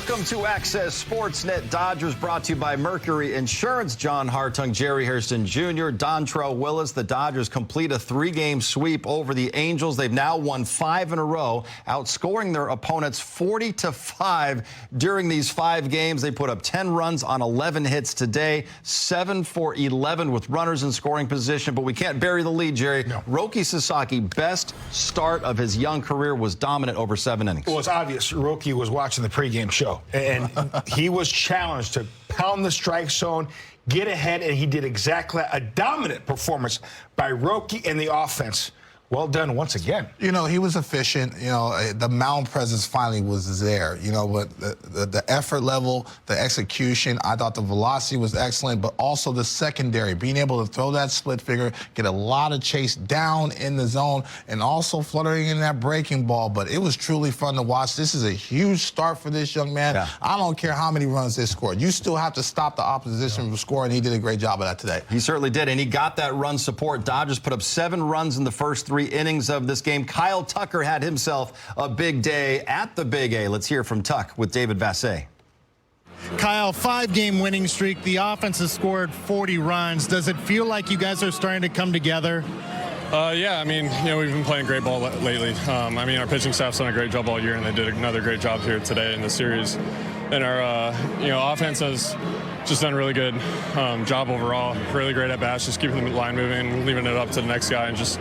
Welcome to Access Sportsnet. Dodgers brought to you by Mercury Insurance. John Hartung, Jerry Hairston Jr., Dontrell Willis. The Dodgers complete a 3-game sweep over the Angels. They've now won 5 in a row, outscoring their opponents 40-5 during these 5 games. They put up 10 runs on 11 hits today, 7 for 11 with runners in scoring position. But we can't bury the lead, Jerry. No. Roki Sasaki, best start of his young career, was dominant over 7 innings. Well, it's obvious Roki was watching the pregame show, and he was challenged to pound the strike zone, get ahead, and he did exactly a dominant performance by Roki and the offense. Well done once again. You know, he was efficient. You know, the mound presence finally was there. You know, but the effort level, the execution, I thought the velocity was excellent, but also the secondary, being able to throw that split figure, get a lot of chase down in the zone, and also fluttering in that breaking ball. But it was truly fun to watch. This is a huge start for this young man. Yeah. I don't care how many runs they scored. You still have to stop the opposition from scoring. He did a great job of that today. He certainly did, and he got that run support. Dodgers put up 7 runs in the first 3 innings of this game. Kyle Tucker had himself a big day at the Big A. Let's hear from Tuck with David Vassay. Kyle, 5-game winning streak. The offense has scored 40 runs. Does it feel like you guys are starting to come together? Yeah, I mean, you know, we've been playing great ball lately. I mean, our pitching staff's done a great job all year, and they did another great job here today in the series. And our, you know, offense has just done a really good job overall. Really great at bats, just keeping the line moving, leaving it up to the next guy, and just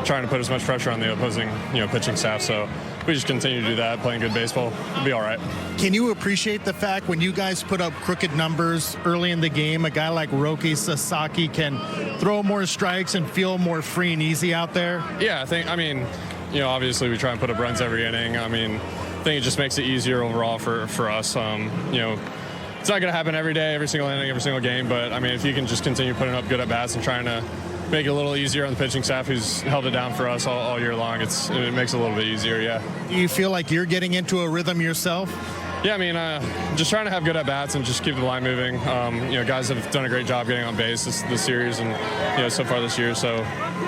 trying to put as much pressure on the opposing, you know, pitching staff. So we just continue to do that, playing good baseball. We'll be all right. Can you appreciate the fact when you guys put up crooked numbers early in the game, a guy like Roki Sasaki can throw more strikes and feel more free and easy out there? Yeah, I mean, you know, obviously we try and put up runs every inning. I mean, I think it just makes it easier overall for us. You know, it's not going to happen every day, every single inning, every single game, but I mean, if you can just continue putting up good at bats and trying to make it a little easier on the pitching staff who's held it down for us all year long, it makes it a little bit easier, yeah. Do you feel like you're getting into a rhythm yourself? Yeah, I mean, just trying to have good at bats and just keep the line moving. You know, guys have done a great job getting on base this series and, you know, so far this year. So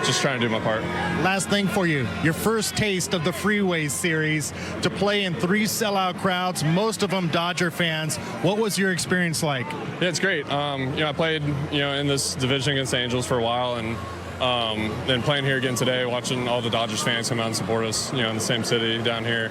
just trying to do my part. Last thing for you, your first taste of the Freeway Series to play in 3 sellout crowds, most of them Dodger fans. What was your experience like? Yeah, it's great. You know, I played, you know, in this division against the Angels for a while, and then playing here again today, watching all the Dodgers fans come out and support us, you know, in the same city down here.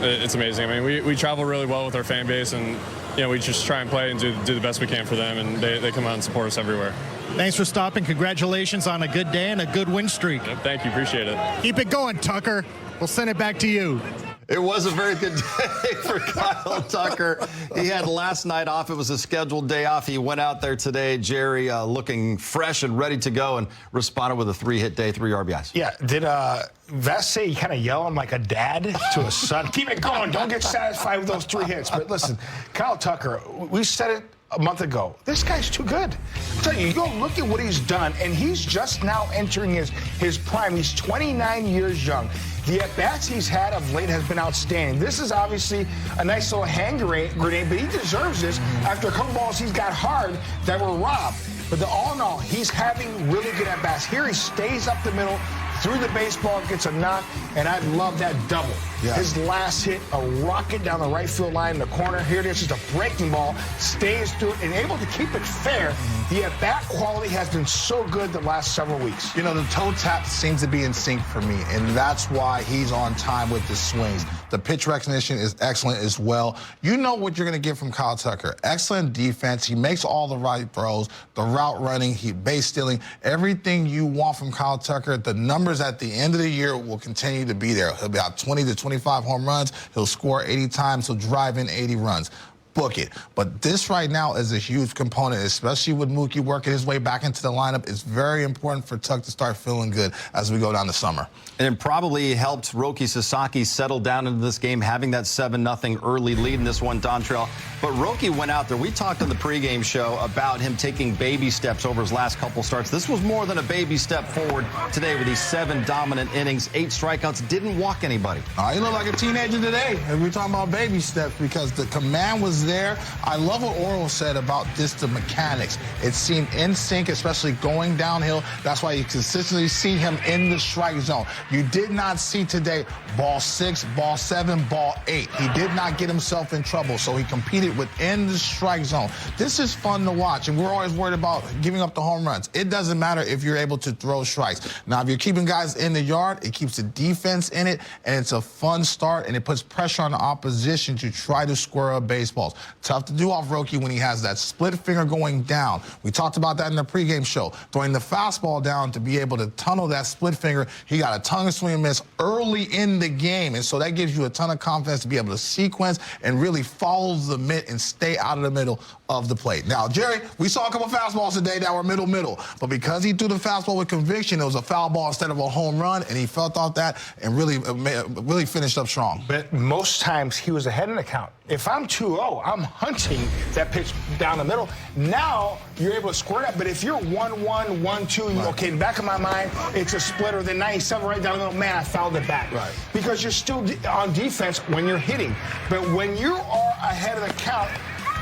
It's amazing. I mean, we travel really well with our fan base, and you know, we just try and play and do the best we can for them, and they come out and support us everywhere. Thanks for stopping. Congratulations on a good day and a good win streak. Yep, thank you. Appreciate it. Keep it going, Tucker. We'll send it back to you. It was a very good day for Kyle Tucker. He had last night off. It was a scheduled day off. He went out there today, Jerry, looking fresh and ready to go, and responded with a 3-hit day, 3 RBIs. Yeah, did Vassay kind of yelling like a dad to a son? Keep it going. Don't get satisfied with those 3 hits. But listen, Kyle Tucker, we said it a month ago. This guy's too good. I'm telling you, go look at what he's done, and he's just now entering his prime. He's 29 years young. The at-bats he's had of late has been outstanding. This is obviously a nice little hand grenade, but he deserves this after a couple balls he's got hard that were robbed. But all in all, he's having really good at-bats. Here he stays up the middle, through the baseball, gets a knock, and I love that double. Yeah. His last hit, a rocket down the right field line in the corner. Here it is, just a breaking ball, stays through it, and able to keep it fair. The at-bat quality has been so good the last several weeks. You know, the toe tap seems to be in sync for me, and that's why he's on time with his swings. The pitch recognition is excellent as well. You know what you're going to get from Kyle Tucker. Excellent defense. He makes all the right throws, the route running, base stealing, everything you want from Kyle Tucker. The numbers at the end of the year will continue to be there. He'll be out 20 to 25 home runs. He'll score 80 times. He'll drive in 80 runs. Book it. But this right now is a huge component, especially with Mookie working his way back into the lineup. It's very important for Tuck to start feeling good as we go down the summer. And it probably helped Roki Sasaki settle down into this game, having that 7-0 early lead in this one, Dontrell. But Roki went out there. We talked on the pregame show about him taking baby steps over his last couple starts. This was more than a baby step forward today with these 7 dominant innings, 8 strikeouts, didn't walk anybody. He looked like a teenager today. And we're talking about baby steps because the command was was there. I love what Oral said about the mechanics. It seemed in sync, especially going downhill. That's why you consistently see him in the strike zone. You did not see today ball 6, ball 7, ball 8. He did not get himself in trouble, so he competed within the strike zone. This is fun to watch, and we're always worried about giving up the home runs. It doesn't matter if you're able to throw strikes. Now, if you're keeping guys in the yard, it keeps the defense in it, and it's a fun start, and it puts pressure on the opposition to try to square up baseballs. Tough to do off Roki when he has that split finger going down. We talked about that in the pregame show. Throwing the fastball down to be able to tunnel that split finger, he got a ton of swing and miss early in the game, and so that gives you a ton of confidence to be able to sequence and really follow the mitt and stay out of the middle of the plate. Now, Jerry, we saw a couple fastballs today that were middle, but because he threw the fastball with conviction, it was a foul ball instead of a home run, and he felt off that and really finished up strong. But most times he was ahead in the count. If I'm 2-0, I'm hunting that pitch down the middle. Now you're able to square that. But if you're 1-1, 1-2, okay, in the back of my mind, it's a splitter. Then 97 right down the middle. Man, I fouled it back. Right. Because you're still on defense when you're hitting. But when you are ahead of the count,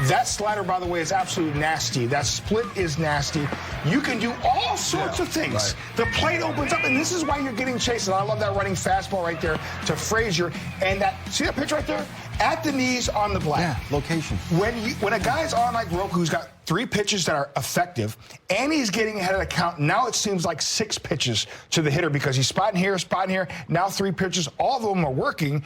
that slider, by the way, is absolutely nasty. That split is nasty. You can do all sorts of things. Right. The plate opens up, and this is why you're getting chased. And I love that running fastball right there to Frazier. And that, see that pitch right there? At the knees on the black. Yeah, location. When a guy's on like Roki, who's got 3 pitches that are effective, and he's getting ahead of the count, now it seems like 6 pitches to the hitter because he's spotting here, now 3 pitches. All of them are working.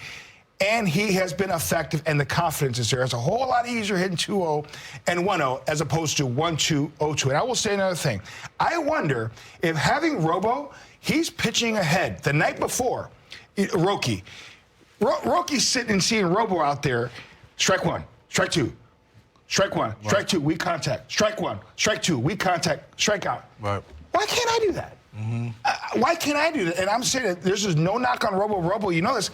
And he has been effective, and the confidence is there. It's a whole lot easier hitting 2-0 and 1-0 as opposed to 1-2, 0-2. And I will say another thing. I wonder if having Robo, he's pitching ahead. The night before, Roki's sitting and seeing Robo out there. Strike 1, strike 2, strike 1, strike 2, weak contact. Strike 1, strike 2, weak contact, strike out. Right. Why can't I do that? Why can't I do that? And I'm saying that there's just no knock on Robo. Robo, you know this.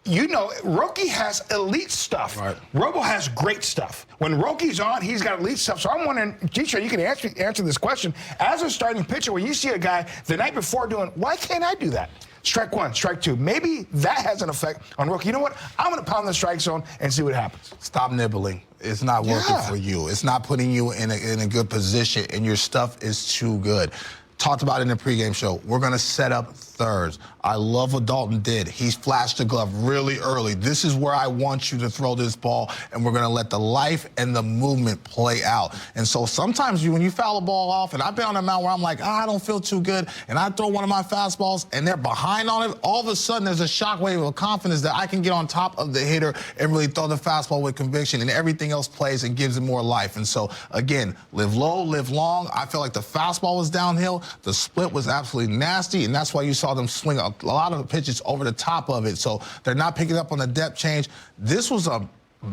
You know, Roki has elite stuff. Right. Robo has great stuff. When Roki's on, he's got elite stuff. So I'm wondering, teacher, you can answer this question. As a starting pitcher, when you see a guy the night before doing, why can't I do that? Strike 1, strike 2. Maybe that has an effect on Roki. You know what? I'm going to pound the strike zone and see what happens. Stop nibbling. It's not working for you. It's not putting you in a good position, and your stuff is too good. Talked about it in the pregame show. We're going to set up thirds. I love what Dalton did. He flashed the glove really early. This is where I want you to throw this ball, and we're going to let the life and the movement play out. And so sometimes when you foul a ball off, and I've been on a mound where I'm like, I don't feel too good, and I throw one of my fastballs, and they're behind on it, all of a sudden there's a shockwave of confidence that I can get on top of the hitter and really throw the fastball with conviction, and everything else plays and gives it more life. And so, again, live low, live long. I feel like the fastball was downhill. The split was absolutely nasty, and that's why you saw them swing a lot of pitches over the top of it. So they're not picking up on the depth change. This was a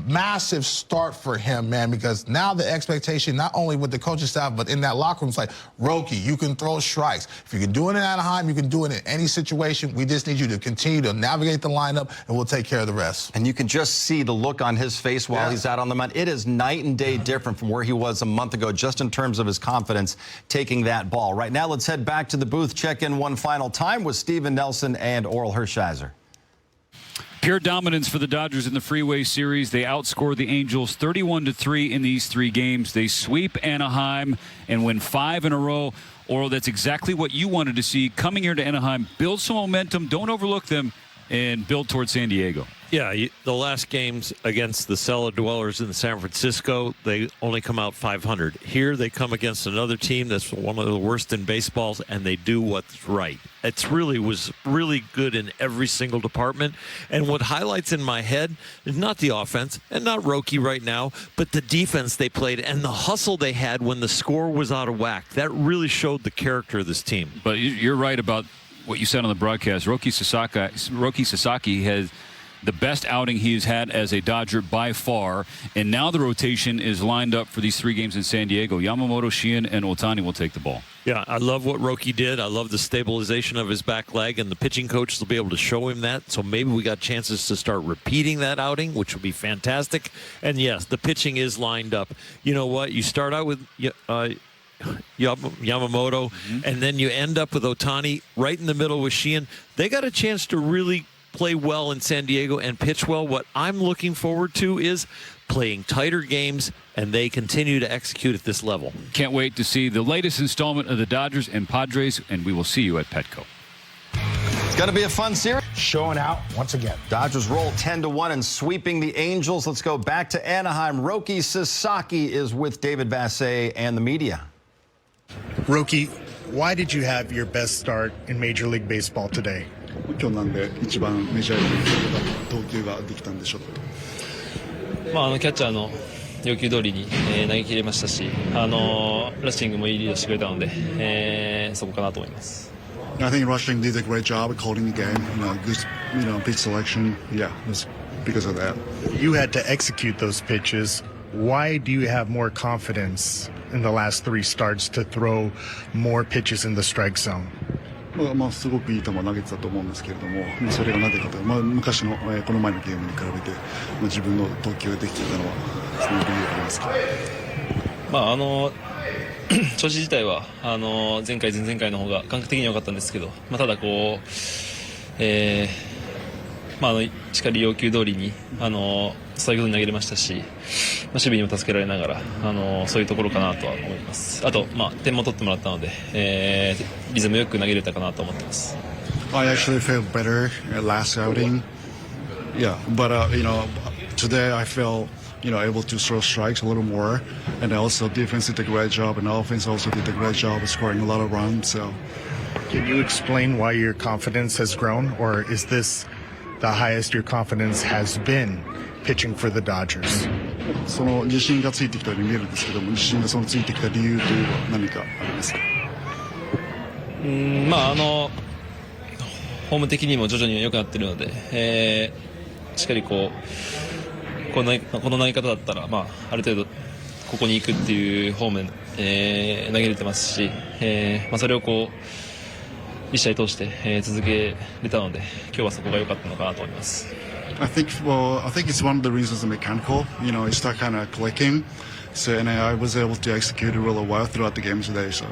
massive start for him, man, because now the expectation, not only with the coaching staff, but in that locker room, it's like, Roki, you can throw strikes. If you can do it in Anaheim, you can do it in any situation. We just need you to continue to navigate the lineup, and we'll take care of the rest. And you can just see the look on his face while he's out on the mound. It is night and day different from where he was a month ago, just in terms of his confidence taking that ball. Right now, let's head back to the booth, check in one final time with Steven Nelson and Oral Hershiser. Pure dominance for the Dodgers in the Freeway Series. They outscored the Angels 31-3 in these 3 games. They sweep Anaheim and win 5 in a row. Oral, that's exactly what you wanted to see. Coming here to Anaheim, build some momentum, don't overlook them, and build towards San Diego. Yeah, the last games against the cellar dwellers in San Francisco, they only come out 500. Here they come against another team that's one of the worst in baseballs, and they do what's right. It was really good in every single department. And what highlights in my head is not the offense and not Roki right now, but the defense they played and the hustle they had when the score was out of whack. That really showed the character of this team. But you're right about what you said on the broadcast. Roki Sasaki has the best outing he's had as a Dodger by far, and now the rotation is lined up for these 3 games in San Diego. Yamamoto, Sheehan, and Ohtani will take the ball. Yeah, I love what Roki did. I love the stabilization of his back leg, and the pitching coach will be able to show him that. So maybe we got chances to start repeating that outing, which would be fantastic. And yes, the pitching is lined up. You know what? You start out with Yamamoto, and then you end up with Ohtani right in the middle with Sheehan. They got a chance to really play well in San Diego and pitch well. What I'm looking forward to is playing tighter games, and they continue to execute at this level. Can't wait to see the latest installment of the Dodgers and Padres, and we will see you at Petco. It's going to be a fun series. Showing out once again. Dodgers roll 10-1 and sweeping the Angels. Let's go back to Anaheim. Roki Sasaki is with David Vassegh and the media. Roki, why did you have your best start in Major League Baseball today? 今日なんで一番メジャーリーグの投球ができたんでしょう。キャッチャーの要求通りに、投げ切れましたし、ラッシングもいいリードしてくれたので、そこかなと思います。I think Rushing did a great job at calling the game. Good, pitch selection. Yeah, it was because of that. You had to execute those pitches. Why do you have more confidence in the last 3 starts to throw more pitches in the strike zone? すごくいい球投げてたと思うんですけれども、それがなぜかと、昔の、この前のゲームに比べて、自分の投球ができていたのはその理由がありますか。調子自体は前回前々回の方が感覚的には良かったんですけど、ただこう、しっかり要求通りにストライクゾーンに投げれましたし、守備にも助けられながらそういうところかなとは思います。あと点も取ってもらったので、リズムよく投げれたかなと思ってます。I actually felt better at last outing. Yeah, but today I felt able to throw strikes a little more, and also defense did a great job, and offense also did a great job of scoring a lot of runs. So, can you explain why your confidence has grown, or is this the highest your confidence has been pitching for the Dodgers? その自信がついてきたように見えるんですけども、自信がそのついてきた理由というのは何かありますか？フォーム的にも徐々に良くなっているので、しっかりこの投げ方だったら、ある程度ここに行くっていうフォーム、投げれてますし、それを1試合通して、続けれたので、今日はそこが良かったのかなと思います。I think it's one of the reasons mechanical. It started kind of clicking, and I was able to execute it really well throughout the game today. So.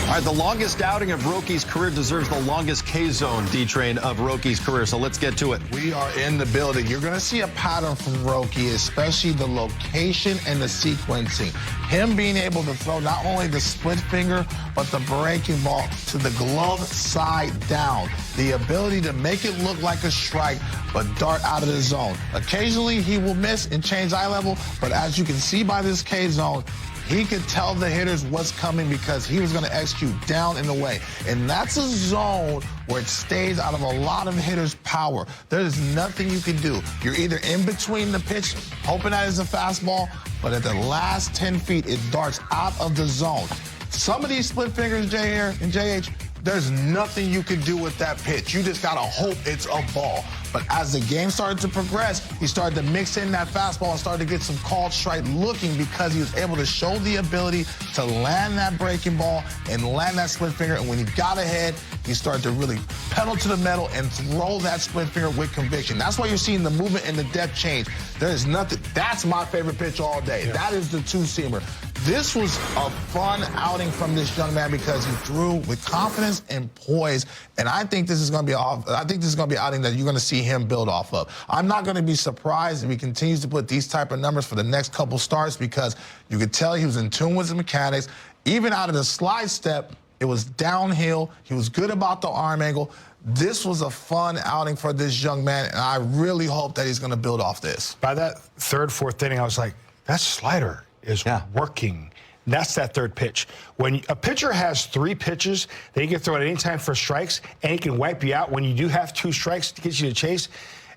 All right, the longest outing of Roki's career deserves the longest K-zone, D-Train, of Roki's career. So let's get to it. We are in the building. You're going to see a pattern from Roki, especially the location and the sequencing. Him being able to throw not only the split finger, but the breaking ball to the glove side down. The ability to make it look like a strike, but dart out of the zone. Occasionally, he will miss and change eye level, but as you can see by this K-zone, he could tell the hitters what's coming because he was going to execute down and away. And that's a zone where it stays out of a lot of hitters' power. There's nothing you can do. You're either in between the pitch, hoping that it's a fastball, but at the last 10 feet, it darts out of the zone. Some of these split fingers, Jay here and JH, there's nothing you can do with that pitch. You just got to hope it's a ball. But as the game started to progress, he started to mix in that fastball and started to get some called strike looking because he was able to show the ability to land that breaking ball and land that split finger. And when he got ahead, he started to really pedal to the metal and throw that split finger with conviction. That's why you're seeing the movement and the depth change. There is nothing. That's my favorite pitch all day. Yeah. That is the two-seamer. This was a fun outing from this young man because he threw with confidence and poise, and I think this is going to be an outing that you're going to see him build off of. I'm not going to be surprised if he continues to put these type of numbers for the next couple starts because you could tell he was in tune with his mechanics. Even out of the slide step, it was downhill. He was good about the arm angle. This was a fun outing for this young man, and I really hope that he's going to build off this. By that third, fourth inning, I was like, that slider is working. That's that third pitch. When a pitcher has 3 pitches that he can throw at any time for strikes, and he can wipe you out when you do have 2 strikes to get you to chase,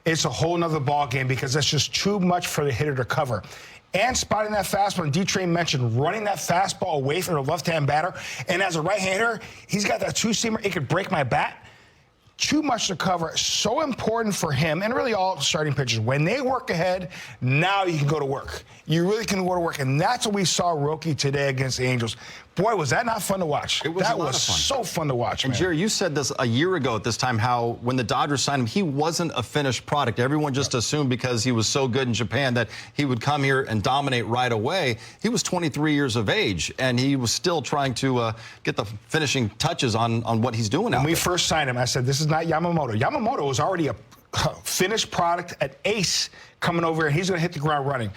it's a whole nother ball game because that's just too much for the hitter to cover. And spotting that fastball, and D-Train mentioned running that fastball away from the left-hand batter. And as a right-hander, he's got that two-seamer. It could break my bat. Too much to cover. So important for him and really all starting pitchers. When they work ahead, now you can go to work. You really can go to work. And that's what we saw Roki today against the Angels. Boy, was that not fun to watch. It was that a lot was of fun. so fun to watch, And man. Jerry, you said this a year ago at this time, how when the Dodgers signed him, he wasn't a finished product. Everyone just assumed because he was so good in Japan that he would come here and dominate right away. He was 23 years of age, and he was still trying to get the finishing touches on what he's doing When out we there. first signed him, I said, this is not Yamamoto. Yamamoto was already a finished product, an ace coming over, and he's going to hit the ground running.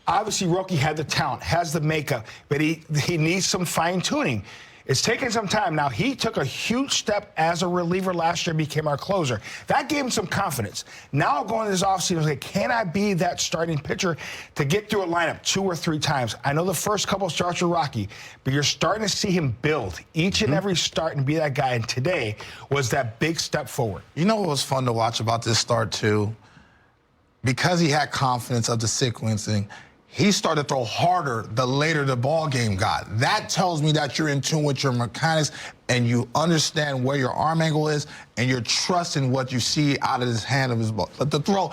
Obviously, Roki had the talent, has the makeup, but he needs some fine-tuning. It's taken some time. Now, he took a huge step as a reliever last year, became our closer. That gave him some confidence. Now, going into this offseason, like, can I be that starting pitcher to get through a lineup 2 or 3 times? I know the first couple starts were rocky, but you're starting to see him build each and every start and be that guy. And today was that big step forward. You know what was fun to watch about this start, too? Because he had confidence of the sequencing, he started to throw harder the later the ball game got. That tells me that you're in tune with your mechanics and you understand where your arm angle is and you're trusting what you see out of his hand of his ball. But the throw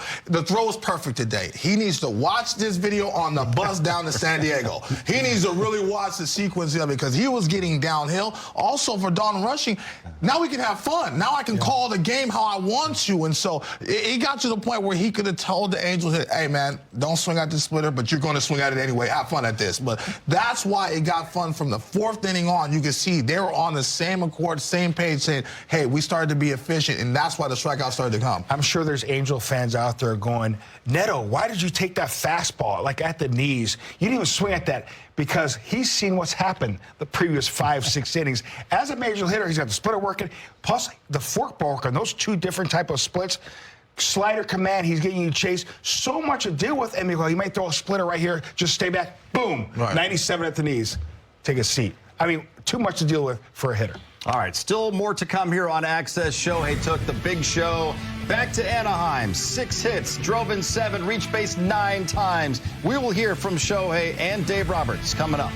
was perfect today. He needs to watch this video on the bus down to San Diego. He needs to really watch the sequence of it because he was getting downhill. Also for Don rushing, now we can have fun. Now I can call the game how I want to. And so it got to the point where he could have told the Angels, hey, man, don't swing at the splitter, but you're going to swing at it anyway. Have fun at this. But that's why it got fun from the 4th inning on. You can see they were on the same accord, same page, saying, hey, we started to be efficient, and that's why the strikeouts started to come. I'm sure there's Angel fans out there going, Neto, why did you take that fastball, like at the knees? You didn't even swing at that, because he's seen what's happened the previous 5-6 innings. As a major hitter, he's got the splitter working, plus the forkball working, those 2 different type of splits. Slider command, he's getting you chased. So much to deal with, and he might throw a splitter right here, just stay back, boom, right. 97 at the knees. Take a seat. I mean, too much to deal with for a hitter. All right, still more to come here on Access. Shohei took the big show back to Anaheim. 6 hits, drove in 7, reached base 9 times. We will hear from Shohei and Dave Roberts coming up.